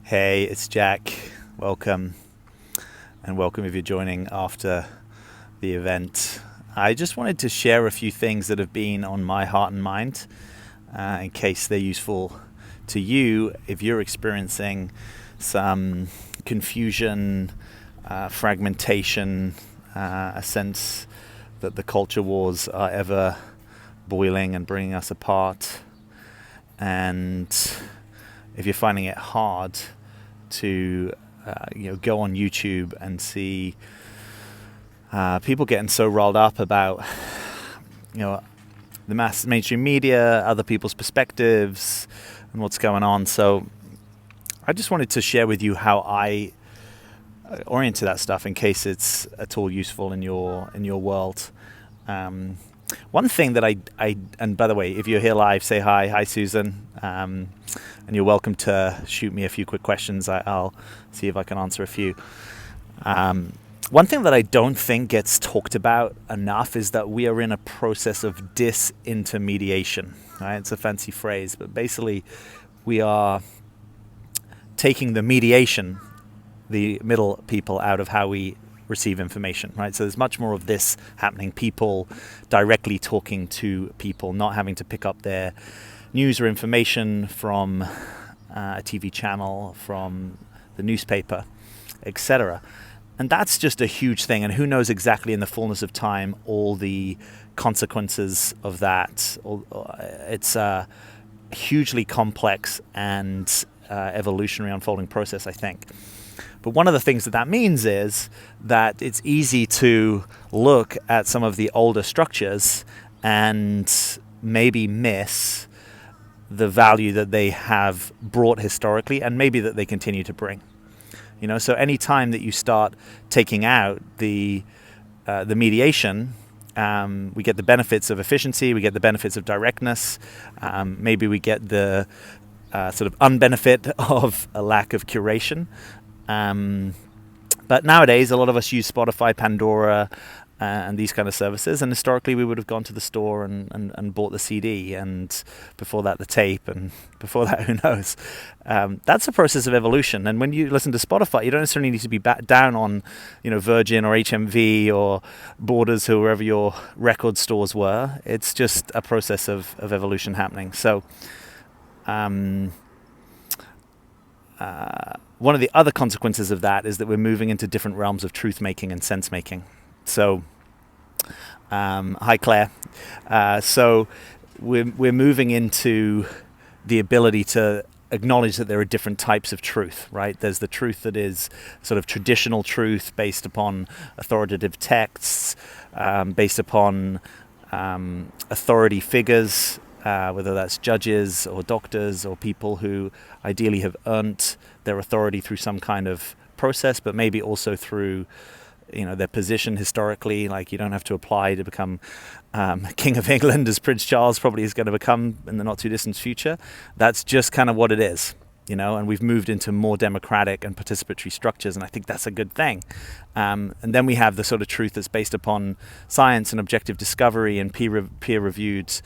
Hey, it's Jack. Welcome, and welcome if you're joining after the event. I just wanted to share a few things that have been on my heart and mind in case they're useful to you if you're experiencing some confusion, fragmentation, a sense that the culture wars are ever boiling and bringing us apart. And if you're finding it hard to go on YouTube and see people getting so riled up about the mainstream media, other people's perspectives, and what's going on. So I just wanted to share with you how I orient to that stuff in case it's at all useful in your world. One thing that I and by the way, if you're here live, say hi Susan, and you're welcome to shoot me a few quick questions. I'll see if I can answer a few. One thing that I don't think gets talked about enough is that we are in a process of disintermediation. Right? It's a fancy phrase, but basically we are taking the mediation, the middle people, out of how we receive information, right? So there's much more of this happening, people directly talking to people, not having to pick up their news or information from a TV channel, from the newspaper, etc. And that's just a huge thing, and who knows exactly in the fullness of time all the consequences of that. It's a hugely complex and evolutionary unfolding process, I think. But one of the things that means is that it's easy to look at some of the older structures and maybe miss the value that they have brought historically, and maybe that they continue to bring. So any time that you start taking out the mediation, we get the benefits of efficiency, we get the benefits of directness, maybe we get the sort of unbenefit of a lack of curation. But nowadays, a lot of us use Spotify, Pandora, and these kind of services. And historically, we would have gone to the store and bought the CD, and before that, the tape, and before that, who knows? That's a process of evolution. And when you listen to Spotify, you don't necessarily need to be back down on, Virgin or HMV or Borders, or wherever your record stores were. It's just a process of evolution happening. So, one of the other consequences of that is that we're moving into different realms of truth making and sense making. So, hi Claire. So we're moving into the ability to acknowledge that there are different types of truth, right? There's the truth that is sort of traditional truth based upon authoritative texts, based upon authority figures, whether that's judges or doctors or people who ideally have earned their authority through some kind of process, but maybe also through their position historically. Like, you don't have to apply to become King of England, as Prince Charles probably is going to become in the not too distant future. That's just kind of what it is, and we've moved into more democratic and participatory structures, and I think that's a good thing. And then we have the sort of truth that's based upon science and objective discovery and peer-reviewed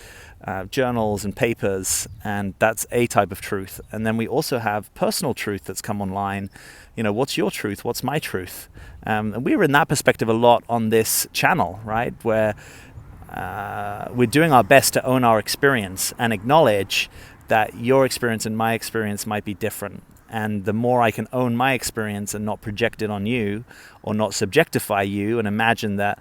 journals and papers, and that's a type of truth. And then we also have personal truth that's come online. What's your truth? What's my truth? And we're in that perspective a lot on this channel, right? Where we're doing our best to own our experience and acknowledge that your experience and my experience might be different. And the more I can own my experience and not project it on you, or not subjectify you and imagine that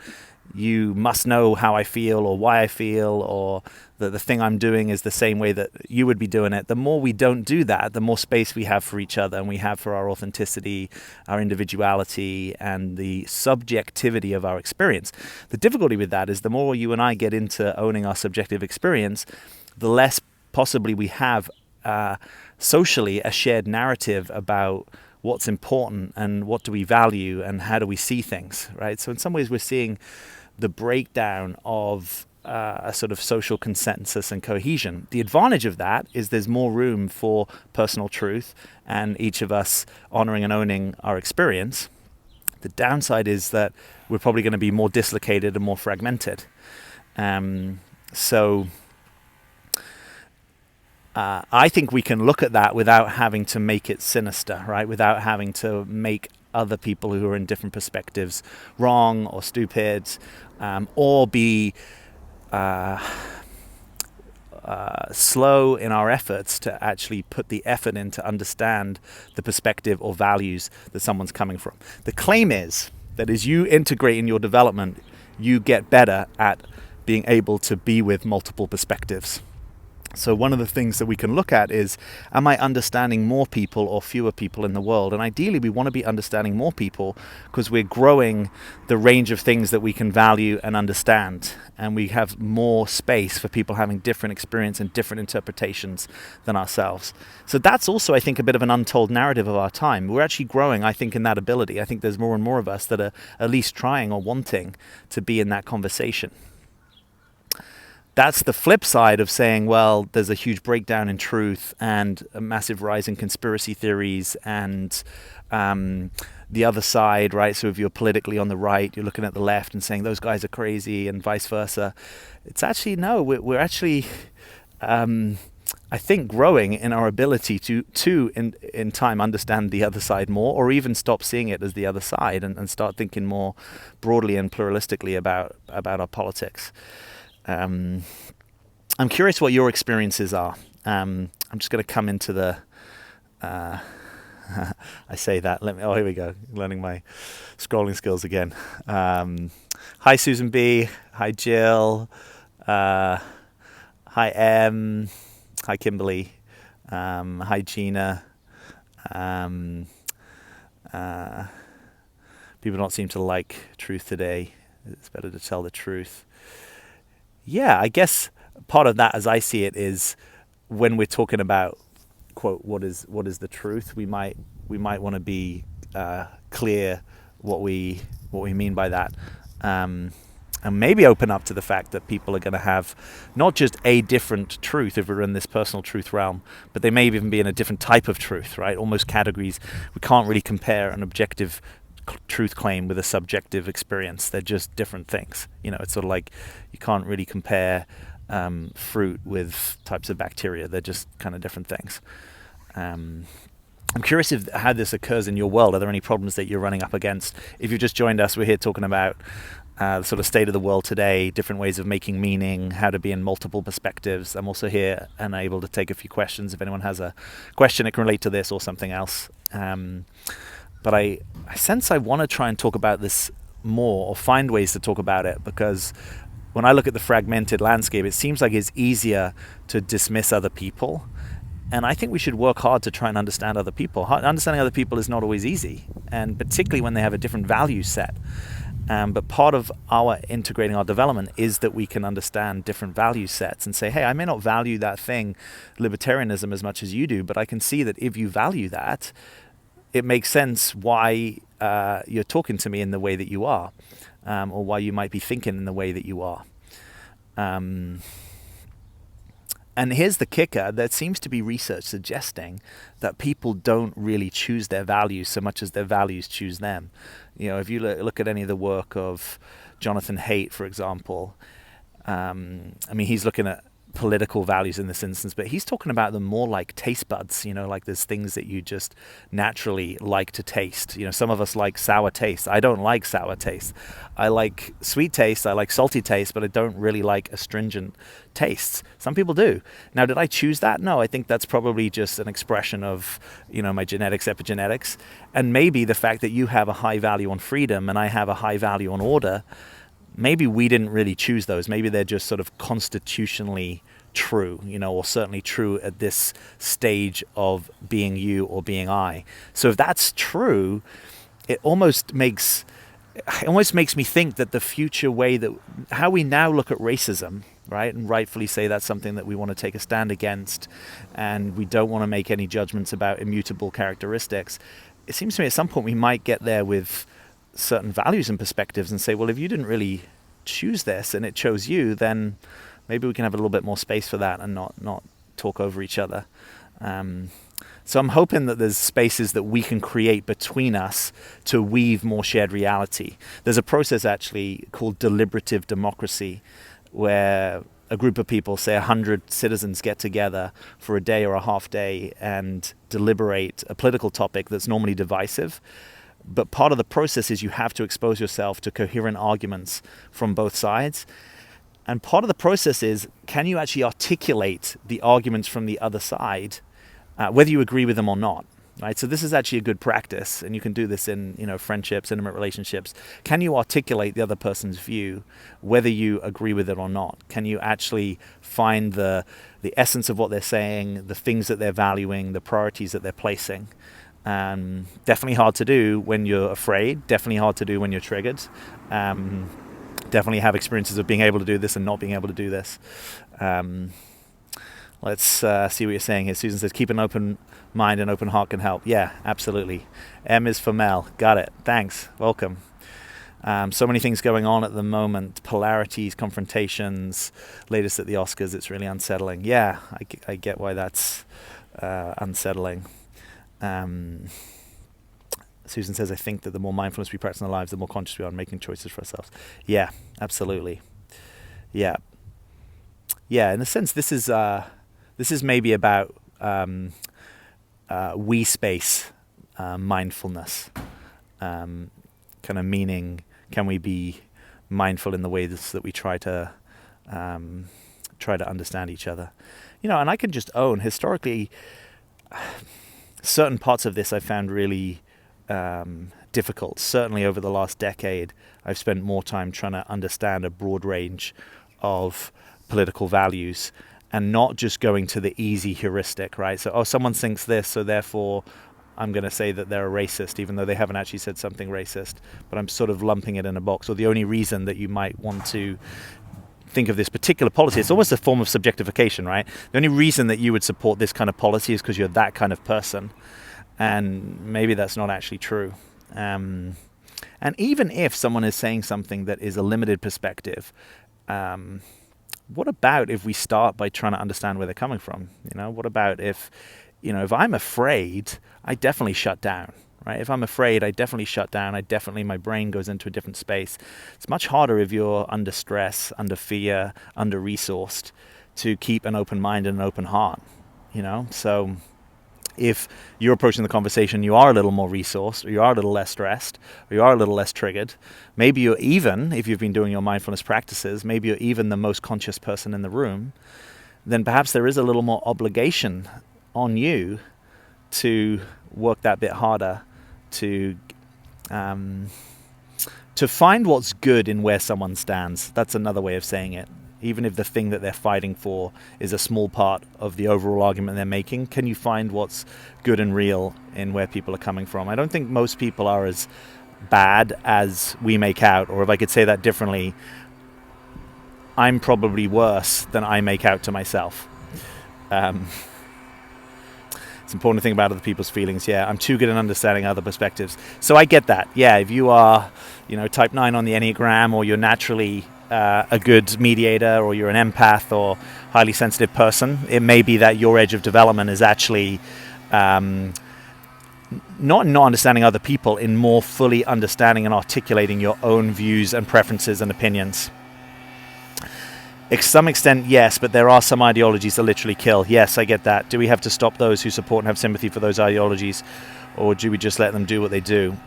you must know how I feel or why I feel, or that the thing I'm doing is the same way that you would be doing it, the more we don't do that, the more space we have for each other, and we have for our authenticity, our individuality, and the subjectivity of our experience. The difficulty with that is the more you and I get into owning our subjective experience, the less possibly we have socially a shared narrative about what's important and what do we value and how do we see things, right? So in some ways we're seeing the breakdown of a sort of social consensus and cohesion. The advantage of that is there's more room for personal truth and each of us honoring and owning our experience. The downside is that we're probably going to be more dislocated and more fragmented. So I think we can look at that without having to make it sinister, right? Without having to make other people who are in different perspectives wrong or stupid, or be slow in our efforts to actually put the effort in to understand the perspective or values that someone's coming from. The claim is that as you integrate in your development, you get better at being able to be with multiple perspectives. So one of the things that we can look at is, am I understanding more people or fewer people in the world? And ideally, we want to be understanding more people because we're growing the range of things that we can value and understand. And we have more space for people having different experience and different interpretations than ourselves. So that's also, I think, a bit of an untold narrative of our time. We're actually growing, I think, in that ability. I think there's more and more of us that are at least trying or wanting to be in that conversation. That's the flip side of saying, well, there's a huge breakdown in truth and a massive rise in conspiracy theories and the other side, right? So if you're politically on the right, you're looking at the left and saying those guys are crazy and vice versa. It's actually, no, we're actually, I think, growing in our ability to in time understand the other side more, or even stop seeing it as the other side and start thinking more broadly and pluralistically about our politics. I'm curious what your experiences are. I'm just going to come into the. I say that. Oh, here we go. Learning my scrolling skills again. Hi, Susan B. Hi, Jill. Hi, Em. Hi, Kimberly. Hi, Gina. People don't seem to like truth today. It's better to tell the truth. Yeah, I guess part of that, as I see it, is when we're talking about, quote, what is the truth, we might want to be clear what we mean by that, and maybe open up to the fact that people are going to have not just a different truth if we're in this personal truth realm, but they may even be in a different type of truth, right? Almost categories. We can't really compare an objective truth claim with a subjective experience. They're just different things. It's sort of like you can't really compare fruit with types of bacteria. They're just kind of different things. I'm curious how this occurs in your world. Are there any problems that you're running up against? If you've just joined us, we're here talking about the sort of state of the world today, different ways of making meaning, how to be in multiple perspectives. I'm also here and able to take a few questions if anyone has a question that can relate to this or something else. But I sense I want to try and talk about this more, or find ways to talk about it, because when I look at the fragmented landscape, it seems like it's easier to dismiss other people. And I think we should work hard to try and understand other people. Understanding other people is not always easy, and particularly when they have a different value set. But part of our integrating our development is that we can understand different value sets and say, hey, I may not value that thing, libertarianism, as much as you do, but I can see that if you value that, it makes sense why you're talking to me in the way that you are, or why you might be thinking in the way that you are. And here's the kicker. There seems to be research suggesting that people don't really choose their values so much as their values choose them. If you look at any of the work of Jonathan Haidt, for example, he's looking at political values in this instance, but he's talking about them more like taste buds, like there's things that you just naturally like to taste. Some of us like sour taste. I don't like sour taste. I like sweet taste, I like salty taste, but I don't really like astringent tastes. Some people do. Now, did I choose that? No, I think that's probably just an expression of, my genetics, epigenetics, and maybe the fact that you have a high value on freedom and I have a high value on order. Maybe we didn't really choose those. Maybe they're just sort of constitutionally true, or certainly true at this stage of being you or being I. So if that's true, it almost makes me think that the future way that how we now look at racism, right, and rightfully say that's something that we want to take a stand against, and we don't want to make any judgments about immutable characteristics. It seems to me at some point we might get there with certain values and perspectives and say, well, if you didn't really choose this and it chose you, then maybe we can have a little bit more space for that and not talk over each other. So I'm hoping that there's spaces that we can create between us to weave more shared reality. There's a process actually called deliberative democracy, where a group of people, say 100 citizens, get together for a day or a half day and deliberate a political topic that's normally divisive. But part of the process is you have to expose yourself to coherent arguments from both sides. And part of the process is, can you actually articulate the arguments from the other side, whether you agree with them or not? Right? So this is actually a good practice, and you can do this in, friendships, intimate relationships. Can you articulate the other person's view, whether you agree with it or not? Can you actually find the essence of what they're saying, the things that they're valuing, the priorities that they're placing? Definitely hard to do when you're afraid. Definitely hard to do when you're triggered. Definitely have experiences of being able to do this and not being able to do this. Let's see what you're saying here. Susan says, keep an open mind and open heart can help. Yeah, absolutely. M is for Mel. Got it. Thanks. Welcome. So many things going on at the moment. Polarities, confrontations, latest at the Oscars. It's really unsettling. Yeah, I get why that's unsettling. Susan says, I think that the more mindfulness we practice in our lives, the more conscious we are in making choices for ourselves. Yeah, absolutely. Yeah. Yeah, in a sense, this is maybe about we space mindfulness, kind of meaning, can we be mindful in the ways that we try to understand each other? And I can just own, historically, certain parts of this I found really difficult. Certainly over the last decade, I've spent more time trying to understand a broad range of political values and not just going to the easy heuristic, right? So, someone thinks this, so therefore I'm going to say that they're a racist, even though they haven't actually said something racist, but I'm sort of lumping it in a box. Or the only reason that you might want to think of this particular policy, it's almost a form of subjectification, right? The only reason that you would support this kind of policy is because you're that kind of person. And maybe that's not actually true. And even if someone is saying something that is a limited perspective, what about if we start by trying to understand where they're coming from? What about if I'm afraid, I definitely shut down, right? If I'm afraid, I definitely shut down. My brain goes into a different space. It's much harder if you're under stress, under fear, under-resourced to keep an open mind and an open heart, So if you're approaching the conversation, you are a little more resourced, or you are a little less stressed, or you are a little less triggered. Maybe you're even, if you've been doing your mindfulness practices, maybe you're even the most conscious person in the room, then perhaps there is a little more obligation on you to work that bit harder, to find what's good in where someone stands. That's another way of saying it. Even if the thing that they're fighting for is a small part of the overall argument they're making, can you find what's good and real in where people are coming from? I don't think most people are as bad as we make out, or if I could say that differently, I'm probably worse than I make out to myself. It's important to think about other people's feelings. Yeah, I'm too good at understanding other perspectives. So I get that. Yeah, if you are, type 9 on the Enneagram, or you're naturally a good mediator, or you're an empath or highly sensitive person, it may be that your edge of development is actually not understanding other people, in more fully understanding and articulating your own views and preferences and opinions. To some extent, yes, but there are some ideologies that literally kill. Yes, I get that. Do we have to stop those who support and have sympathy for those ideologies, or do we just let them do what they do?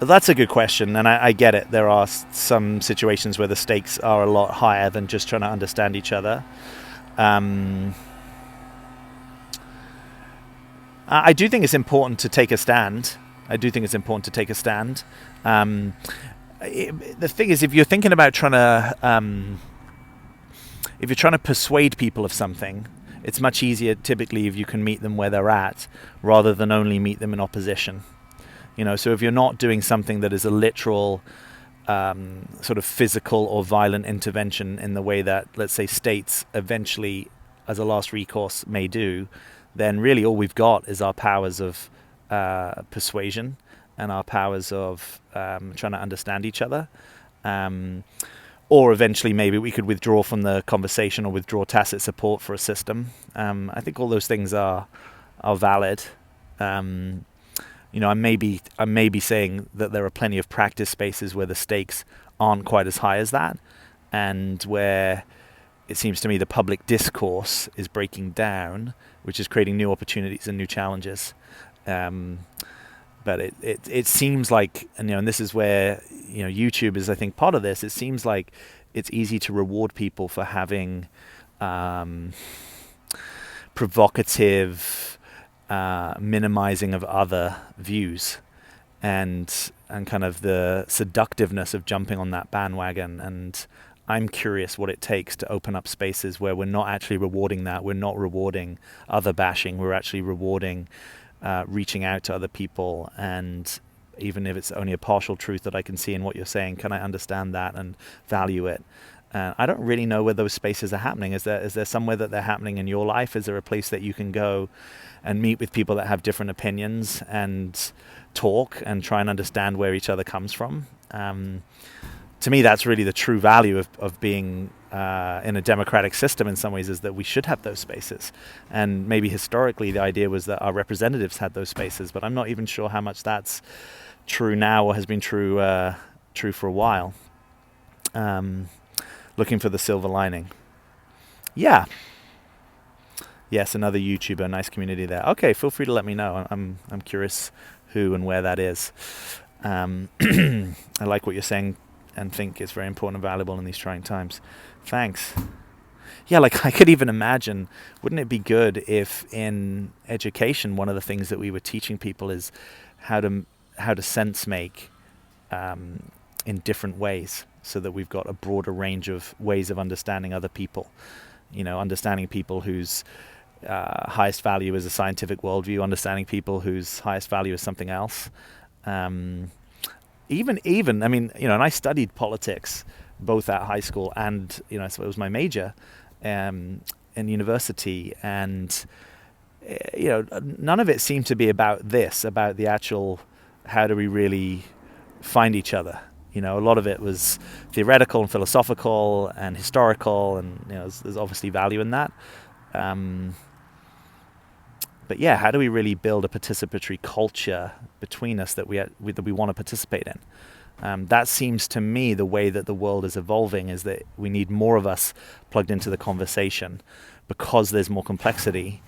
That's a good question, and I get it. There are some situations where the stakes are a lot higher than just trying to understand each other. I do think it's important to take a stand. The thing is, if you're thinking about trying to persuade people of something, it's much easier typically if you can meet them where they're at, rather than only meet them in opposition. So if you're not doing something that is a literal sort of physical or violent intervention in the way that, let's say, states eventually, as a last recourse, may do, then really all we've got is our powers of persuasion and our powers of trying to understand each other. Or eventually maybe we could withdraw from the conversation or withdraw tacit support for a system. I think all those things are valid. I may be saying that there are plenty of practice spaces where the stakes aren't quite as high as that. and where it seems to me the public discourse is breaking down, which is creating new opportunities and new challenges. But it seems like, and this is where YouTube is, I think, part of this. It seems like it's easy to reward people for having provocative minimizing of other views, and kind of the seductiveness of jumping on that bandwagon. And I'm curious what it takes to open up spaces where we're not actually rewarding that. We're not rewarding other bashing. We're actually rewarding reaching out to other people. And even if it's only a partial truth that I can see in what you're saying, can I understand that and value it? I don't really know where those spaces are happening. Is there somewhere that they're happening in your life? Is there a place that you can go and meet with people that have different opinions and talk and try and understand where each other comes from? To me, that's really the true value of being in a democratic system in some ways, is that we should have those spaces. And maybe historically the idea was that our representatives had those spaces, but I'm not even sure how much that's true now or has been true for a while. Looking for the silver lining. Yeah. Yes, another YouTuber, nice community there. Okay, feel free to let me know. I'm curious who and where that is. I like what you're saying and think it's very important and valuable in these trying times. Thanks. Yeah, like I could even imagine, wouldn't it be good if in education one of the things that we were teaching people is how to sense make in different ways, so that we've got a broader range of ways of understanding other people. Understanding people whose highest value is a scientific worldview, understanding people whose highest value is something else. Even, and I studied politics both at high school and, so it was my major in university, and none of it seemed to be about the actual how do we really find each other. A lot of it was theoretical and philosophical and historical, and there's obviously value in that. But yeah, how do we really build a participatory culture between us that we want to participate in? That seems to me the way that the world is evolving, is that we need more of us plugged into the conversation, because there's more complexity,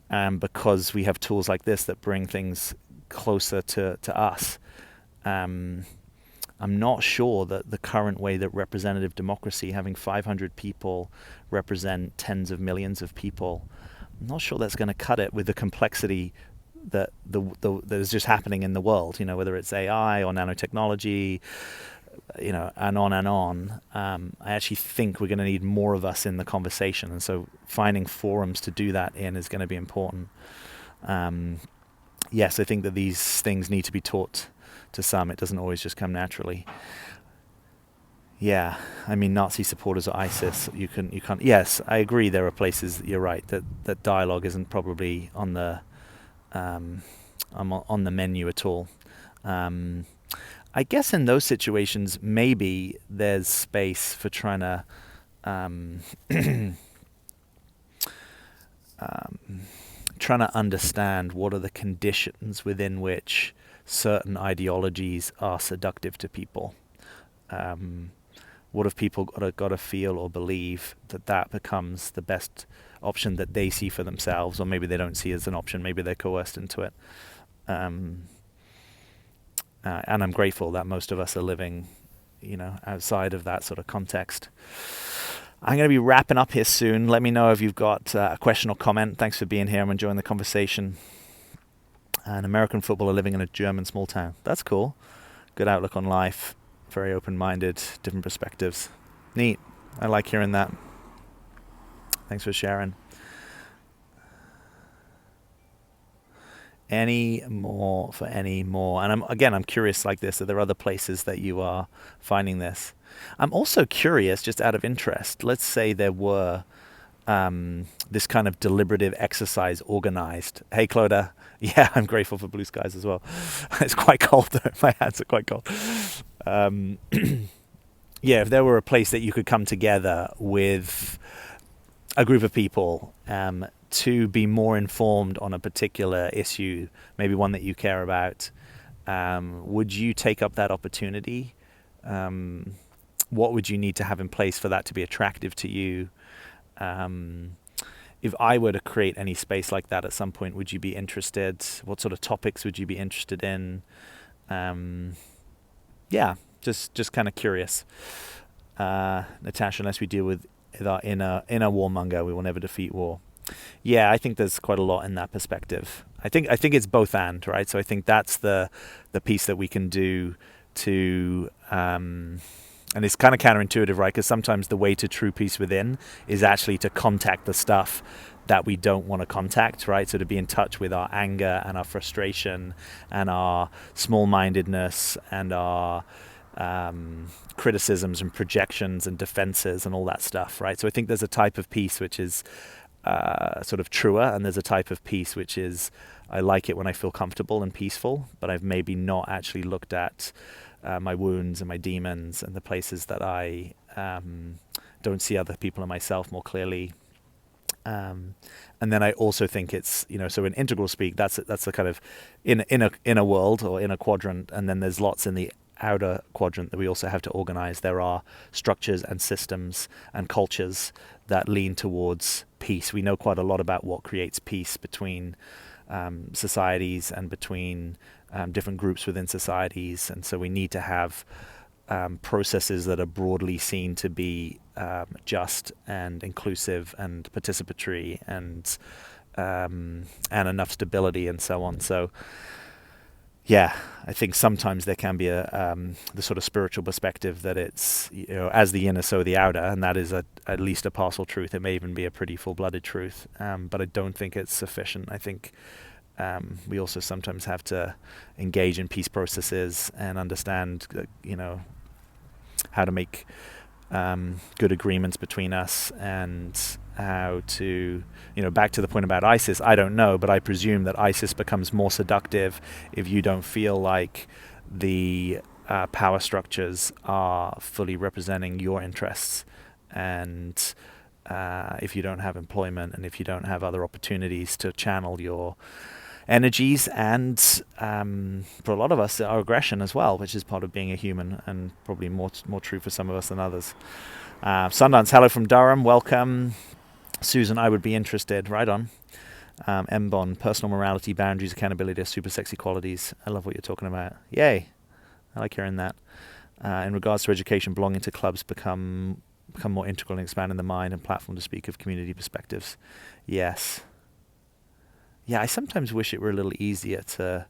and because we have tools like this that bring things closer to us. I'm not sure that the current way that representative democracy, having 500 people represent tens of millions of people, I'm not sure that's going to cut it with the complexity that that is just happening in the world. Whether it's AI or nanotechnology, and on and on. I actually think we're going to need more of us in the conversation, and so finding forums to do that in is going to be important. Yes, I think that these things need to be taught to some. It doesn't always just come naturally. Yeah, Nazi supporters or ISIS, you can't. Yes, I agree. There are places, you're right, that dialogue isn't probably on the menu at all. I guess in those situations, maybe there's space for trying to trying to understand what are the conditions within which certain ideologies are seductive to people. What have people got to feel or believe that becomes the best option that they see for themselves, or maybe they don't see as an option, maybe they're coerced into it. And I'm grateful that most of us are living, outside of that sort of context. I'm going to be wrapping up here soon. Let me know if you've got a question or comment. Thanks for being here. I'm enjoying the conversation. An American footballer living in a German small town. That's cool. Good outlook on life. Very open-minded, different perspectives. Neat. I like hearing that. Thanks for sharing. Any more? And I'm curious like this. Are there other places that you are finding this? I'm also curious, just out of interest, let's say there were this kind of deliberative exercise organized. Hey, Clodagh. Yeah, I'm grateful for blue skies as well. It's quite cold though. My hands are quite cold. Yeah, if there were a place that you could come together with a group of people to be more informed on a particular issue, maybe one that you care about, would you take up that opportunity? what would you need to have in place for that to be attractive to you? If I were to create any space like that at some point, would you be interested? What sort of topics would you be interested in? Yeah, just kind of curious. Natasha, unless we deal with our inner warmonger, we will never defeat war. Yeah, I think there's quite a lot in that perspective. I think it's both and, right? So I think that's the piece that we can do to, and it's kind of counterintuitive, right? Because sometimes the way to true peace within is actually to contact the stuff that we don't want to contact, right? So to be in touch with our anger and our frustration and our small-mindedness and our criticisms and projections and defenses and all that stuff, right? So I think there's a type of peace which is sort of truer, and there's a type of peace which is, I like it when I feel comfortable and peaceful, but I've maybe not actually looked at my wounds and my demons and the places that I don't see other people and myself more clearly. And then I also think it's, so in integral speak, that's the kind of inner world or inner quadrant, and then there's lots in the outer quadrant that we also have to organize. There are structures and systems and cultures that lean towards peace. We know quite a lot about what creates peace between societies and between different groups within societies, and so we need to have processes that are broadly seen to be just and inclusive and participatory and enough stability and so on. So yeah, I think sometimes there can be the sort of spiritual perspective that it's, as the inner, so the outer, and that is at least a partial truth. It may even be a pretty full-blooded truth, but I don't think it's sufficient. I think we also sometimes have to engage in peace processes and understand, how to make good agreements between us, and how to, back to the point about ISIS, I don't know, but I presume that ISIS becomes more seductive if you don't feel like the power structures are fully representing your interests, and if you don't have employment, and if you don't have other opportunities to channel your energies, and for a lot of us, our aggression as well, which is part of being a human, and probably more true for some of us than others. Sundance, hello from Durham, welcome. Susan, I would be interested, right on. M-Bond, personal morality, boundaries, accountability are super sexy qualities. I love what you're talking about. Yay, I like hearing that. In regards to education, belonging to clubs become more integral and expanding the mind and platform to speak of community perspectives. Yes. Yeah, I sometimes wish it were a little easier to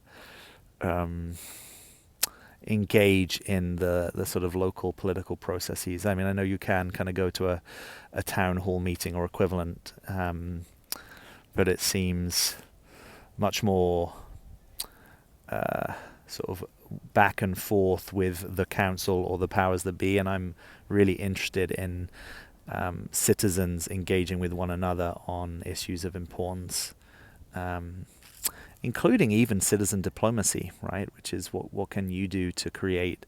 engage in the sort of local political processes. I mean, I know you can kind of go to a town hall meeting or equivalent, but it seems much more sort of back and forth with the council or the powers that be, and I'm really interested in citizens engaging with one another on issues of importance. Including even citizen diplomacy, right? Which is what can you do to create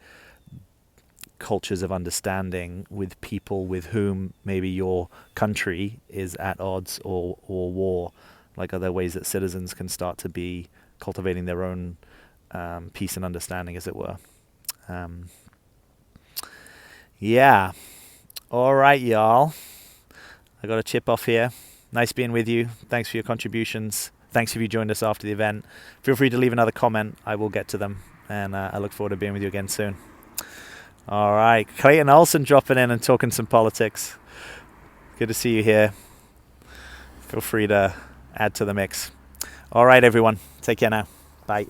cultures of understanding with people with whom maybe your country is at odds or war? Like, are there ways that citizens can start to be cultivating their own peace and understanding, as it were? Yeah. All right, y'all. I got a chip off here. Nice being with you. Thanks for your contributions. Thanks if you joined us after the event. Feel free to leave another comment. I will get to them. And I look forward to being with you again soon. All right. Clayton Olson dropping in and talking some politics. Good to see you here. Feel free to add to the mix. All right, everyone. Take care now. Bye.